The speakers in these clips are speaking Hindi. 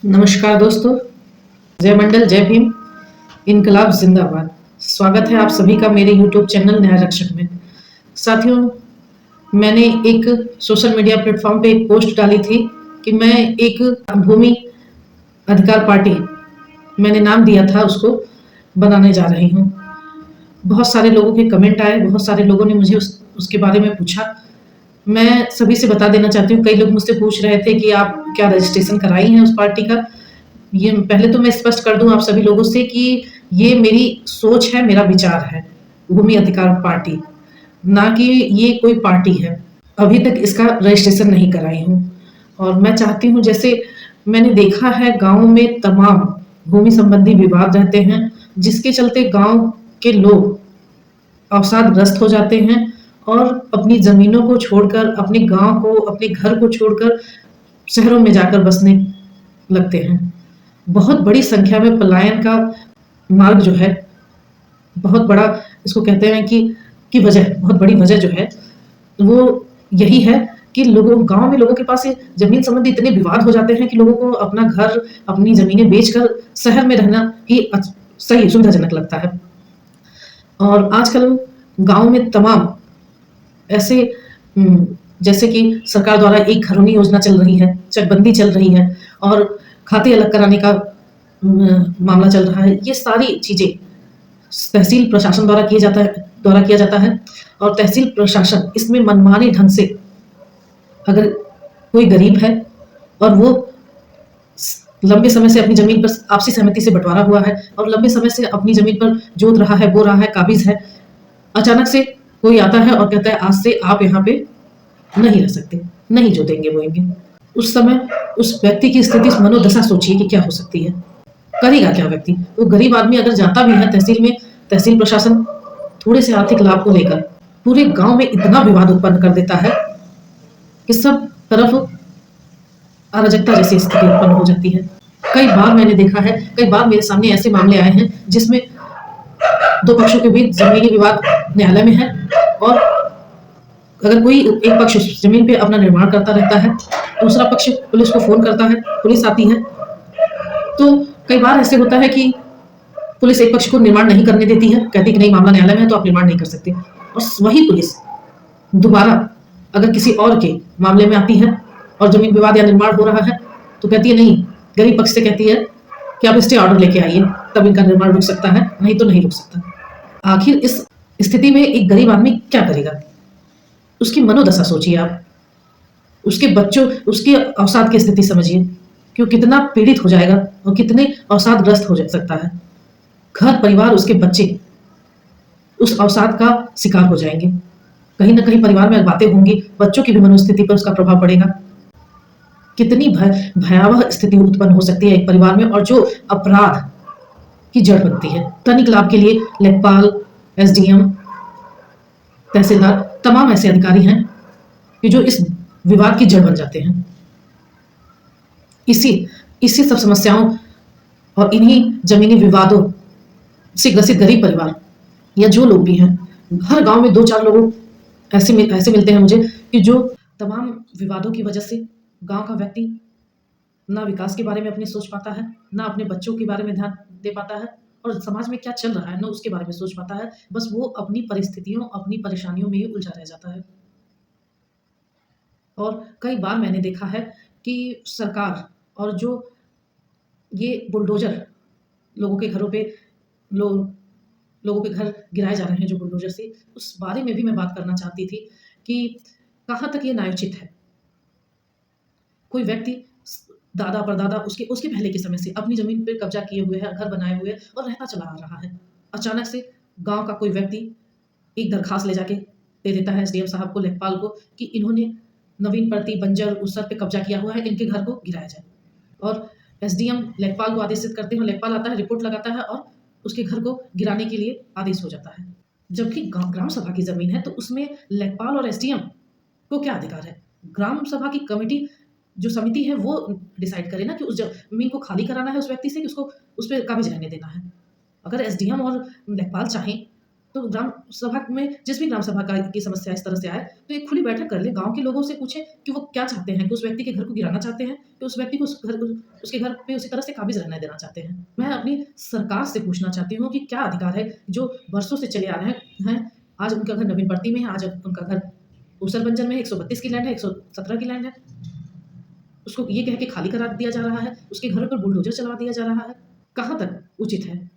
नमस्कार दोस्तों, जय मंडल, जय भीम, इनकलाब जिंदाबाद। स्वागत है आप सभी का मेरे यूट्यूब चैनल न्याय रक्षक में। साथियों, मैंने एक सोशल मीडिया प्लेटफॉर्म पे एक पोस्ट डाली थी कि मैं एक भूमि अधिकार पार्टी, मैंने नाम दिया था उसको, बनाने जा रही हूँ। बहुत सारे लोगों के कमेंट आए, बहुत सारे लोगों ने मुझे उसके बारे में पूछा। मैं सभी से बता देना चाहती हूँ, कई लोग मुझसे पूछ रहे थे कि आप क्या रजिस्ट्रेशन कराई हैं उस पार्टी का। ये पहले तो मैं स्पष्ट कर दूं आप सभी लोगों से कि ये मेरी सोच है, मेरा विचार है, भूमि अधिकार पार्टी, ना कि ये कोई पार्टी है। अभी तक इसका रजिस्ट्रेशन नहीं कराई हूँ और मैं चाहती हूँ, जैसे मैंने देखा है गाँव में तमाम भूमि संबंधी विवाद रहते हैं, जिसके चलते गाँव के लोग अवसादग्रस्त हो जाते हैं और अपनी जमीनों को छोड़कर, अपने गांव को, अपने घर को छोड़कर शहरों में जाकर बसने लगते हैं। बहुत बड़ी संख्या में पलायन का मार्ग जो है, बहुत बड़ा, इसको कहते हैं कि वजह, बहुत बड़ी वजह जो है वो यही है कि लोगों, गांव में लोगों के पास ये जमीन संबंधी इतने विवाद हो जाते हैं कि लोगों को अपना घर, अपनी जमीनें बेचकर शहर में रहना ही सही, सुविधाजनक लगता है। और आजकल गांव में तमाम ऐसे जैसे कि सरकार द्वारा एक घरौनी योजना चल रही है, चकबंदी चल रही है और खाते अलग कराने का मामला चल रहा है। ये सारी चीजें तहसील प्रशासन द्वारा किया जाता है और तहसील प्रशासन इसमें मनमाने ढंग से, अगर कोई गरीब है और वो लंबे समय से अपनी जमीन पर आपसी सहमति से बंटवारा हुआ है और लंबे समय से अपनी जमीन पर जोत रहा है, बो रहा है, काबिज है, अचानक से कोई आता है और कहता है आज से आप यहाँ पे नहीं रह सकते, नहीं जोतेंगे, बोएंगे। उस समय उस व्यक्ति की स्थिति, मनोदशा सोचिए कि क्या हो सकती है। करेगा क्या व्यक्ति? वो गरीब आदमी अगर जाता भी है तहसील में, तहसील प्रशासन थोड़े से आर्थिक लाभ को लेकर पूरे गांव में इतना विवाद उत्पन्न कर देता है कि सब तरफ अराजकता जैसी स्थिति उत्पन्न हो जाती है। कई बार मैंने देखा है, कई बार मेरे सामने ऐसे मामले आए हैं जिसमें दो पक्षों के बीच जमीनी विवाद न्यायालय में है और अगर कोई एक पक्ष जमीन पे अपना निर्माण करता रहता है, दूसरा पक्ष पुलिस को फोन करता है, पुलिस आती है, तो कई बार ऐसे होता है कि पुलिस एक पक्ष को निर्माण नहीं करने देती है, कहती कि नहीं, मामला न्यायालय में है तो आप निर्माण नहीं कर सकते। और वही पुलिस दोबारा अगर किसी और के मामले में आती है और जमीन विवाद या निर्माण हो रहा है तो कहती है नहीं, गरीब पक्ष से कहती है कि आप स्टे ऑर्डर लेके आइए, तब इनका निर्माण रुक सकता है, नहीं तो नहीं रुक सकता। आखिर इस स्थिति में एक गरीब आदमी क्या करेगा? उसकी मनोदशा सोचिए आप, उसके बच्चों, उसकी अवसाद की स्थिति समझिए कि वो कितना पीड़ित हो जाएगा और कितने अवसादग्रस्त हो सकता है। घर परिवार, उसके बच्चे उस अवसाद का शिकार हो जाएंगे। कहीं ना कहीं परिवार में बातें होंगी, बच्चों की भी मनोस्थिति पर उसका प्रभाव पड़ेगा। कितनी भयावह स्थिति उत्पन्न हो सकती है एक परिवार में, और जो अपराध की जड़ बनती है। तनिक लाभ के लिए लेखपाल, एसडीएम, तहसीलदार, तमाम ऐसे अधिकारी हैं कि जो इस विवाद की जड़ बन जाते हैं। इसी इसी सब समस्याओं और इन्हीं जमीनी विवादों से ग्रसित गरीब परिवार या जो लोग भी हैं, हर गांव में दो चार लोग ऐसे मिलते हैं मुझे कि जो तमाम विवादों की वजह से गांव का व्यक्ति ना विकास के बारे में अपने सोच पाता है, ना अपने बच्चों के बारे में ध्यान दे पाता है, और समाज में क्या चल रहा है ना उसके बारे में सोच पाता है। बस वो अपनी परिस्थितियों, अपनी परेशानियों में ही उलझा रह जाता है। और कई बार मैंने देखा है कि सरकार और जो ये बुलडोजर लोगों के घरों पे, लोगों के घर गिराए जा रहे हैं जो बुलडोजर से, उस बारे में भी मैं बात करना चाहती थी कि कहाँ तक ये न्यायोचित है। कोई व्यक्ति दादा परदादा उसके उसके पहले के समय से अपनी जमीन पर कब्जा किए हुए है, घर बनाए हुए और रहता चला आ रहा है। अचानक से गांव का कोई व्यक्ति एक दरखास्त ले जाके दे देता है एसडीएम साहब को, लेखपाल को, कि इन्होंने नवीन प्रति बंजर उसर पे कब्जा किया हुआ है, इनके घर को गिराया जाए। और एसडीएम लेखपाल को आदेशित करते हैं, लेखपाल आता है, रिपोर्ट लगाता है और उसके घर को गिराने के लिए आदेश हो जाता है। जबकि ग्राम सभा की जमीन है तो उसमें लेखपाल और एसडीएम को क्या अधिकार है? ग्राम सभा की कमेटी, जो समिति है, वो डिसाइड करे ना कि उस जमीन को खाली कराना है उस व्यक्ति से कि उसको उस पर काबिज रहने देना है। अगर एसडीएम और लेखपाल चाहें तो ग्राम सभा में जिस भी ग्राम सभा का की समस्या इस तरह से आए, तो एक खुली बैठक कर लें, गाँव के लोगों से पूछें कि वो क्या चाहते हैं, कि उस व्यक्ति के घर को गिराना चाहते हैं, कि उस व्यक्ति को उसके घर पे उसी तरह से काबिज़ रहने देना चाहते हैं। मैं अपनी सरकार से पूछना चाहती हूँ कि क्या अधिकार है, जो वर्षों से चले आ रहे हैं, आज उनका घर नवीन पड़ती में है, आज उनका घर ऊसर बंजर में 132 की लैंड है, 117 की लैंड है। उसको ये कह के खाली करा दिया जा रहा है, उसके घर पर बुलडोज़र चलवा दिया जा रहा है। कहाँ तक उचित है?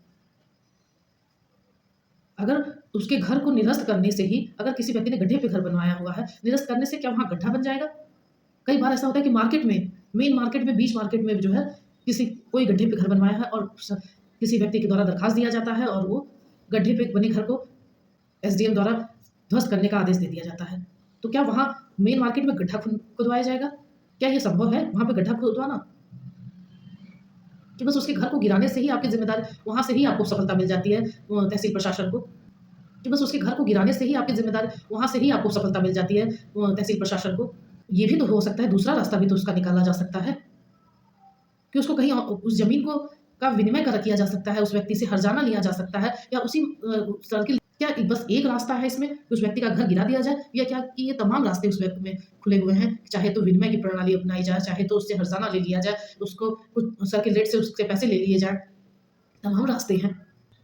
अगर उसके घर को निरस्त करने से ही अगर किसी व्यक्ति ने गड्ढे पे घर बनवाया हुआ है, निरस्त करने से क्या वहाँ गड्ढा बन जाएगा? कई बार ऐसा होता है कि मार्केट में, मेन मार्केट में, बीच मार्केट में जो है, कोई गड्ढे पे घर बनवाया है और किसी व्यक्ति के द्वारा दरखास्त दिया जाता है और वो गड्ढे पे बने घर को एसडीएम द्वारा ध्वस्त करने का आदेश दे दिया जाता है। तो क्या वहाँ मेन मार्केट में गड्ढा खुदवाया जाएगा? क्या ये संभव है वहाँ पे गड्ढा खुदवाना? कि बस उसके घर को गिराने से ही आपकी ज़िम्मेदारी, वहाँ से ही आपको सफलता मिल जाती है तहसील प्रशासन को, कि बस उसके घर को गिराने से ही आपकी ज़िम्मेदारी, वहाँ से ही आपको सफलता मिल जाती है तहसील प्रशासन को। ये भी तो हो सकता है, दूसरा रास्ता भी तो उसका निकाला जा सकता है कि उसको कहीं उस ज़मीन को का विनिमय कर किया जा सकता है, उस व्यक्ति से हर्जाना लिया जा सकता है, या उसी सर्किल, क्या बस एक रास्ता है इसमें कि उस व्यक्ति का घर गिरा दिया जाए, या क्या कि ये तमाम रास्ते उस व्यक्ति में खुले हुए हैं? चाहे तो विनिमय की प्रणाली अपनाई जाए, चाहे तो उससे हर्जाना ले लिया जाए, उसको कुछ सर्किल रेट से उससे पैसे ले लिए जाए, तमाम रास्ते हैं।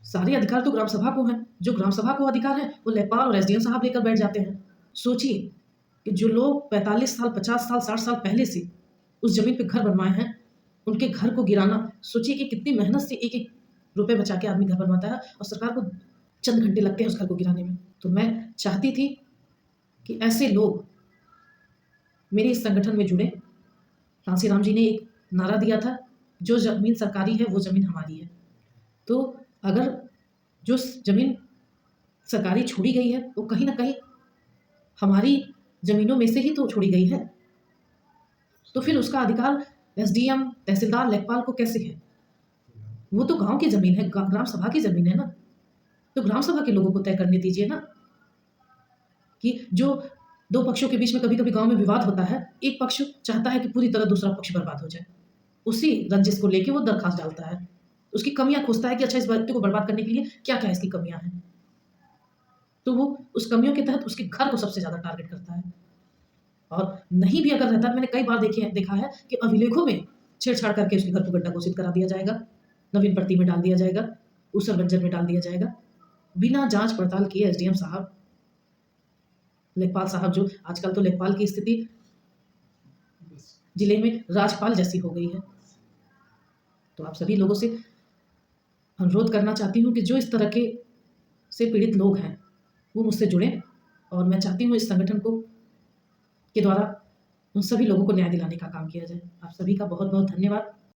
सारे अधिकार तो ग्राम सभा को हैं। जो ग्राम सभा को अधिकार है वो लेखपाल और एसडीएम साहब लेकर बैठ जाते हैं। सोचिए कि जो लोग 45 साल, 50 साल, 60 साल पहले से उस ज़मीन पे घर बनवाए हैं, उनके घर को गिराना, सोचिए कि कितनी मेहनत से एक-एक रुपए बचा के आदमी घर बनवाता है और सरकार को चंद घंटे लगते हैं उस घर को गिराने में। तो मैं चाहती थी कि ऐसे लोग मेरे इस संगठन में जुड़ें। कांसीराम जी ने एक नारा दिया था, जो ज़मीन सरकारी है वो ज़मीन हमारी है। तो अगर जो ज़मीन सरकारी छोड़ी गई है, वो कहीं न कहीं हमारी ज़मीनों में से ही तो छोड़ी गई है। तो फिर उसका अधिकार एसडीएम, तहसीलदार, लेखपाल को कैसे है? वो तो गाँव की ज़मीन है, ग्राम सभा की ज़मीन है ना। तो ग्राम सभा के लोगों को तय करने दीजिए ना, कि जो 2 पक्षों के बीच में कभी-कभी गाँव में विवाद होता है, एक पक्ष चाहता है कि पूरी तरह दूसरा पक्ष बर्बाद हो जाए। उसी रंजिश को लेके वो दरखास्त डालता है। उसकी कमियाँ खोजता है कि अच्छा, इस व्यक्ति को बर्बाद करने के लिए क्या-क्या इसकी कमियाँ हैं। तो वो उस कमियों के तहत उसके घर को सबसे ज़्यादा टारगेट करता है। और नहीं भी अगर रहता, मैंने कई बार देखा है कि अभिलेखों में छेड़छाड़ करके उसके घर को गड्ढा घोषित करा दिया जाएगा, नवीन पड़ती में डाल दिया जाएगा, ऊसर बंजर में डाल दिया जाएगा, बिना जाँच पड़ताल किए। एसडीएम साहब, लेखपाल साहब, जो आजकल तो लेखपाल की स्थिति जिले में राजपाल जैसी हो गई है। तो आप सभी लोगों से अनुरोध करना चाहती हूँ कि जो इस तरह के से पीड़ित लोग हैं, वो मुझसे जुड़ें, और मैं चाहती हूँ इस संगठन को के द्वारा उन सभी लोगों को न्याय दिलाने का काम किया जाए। आप सभी का बहुत-बहुत धन्यवाद।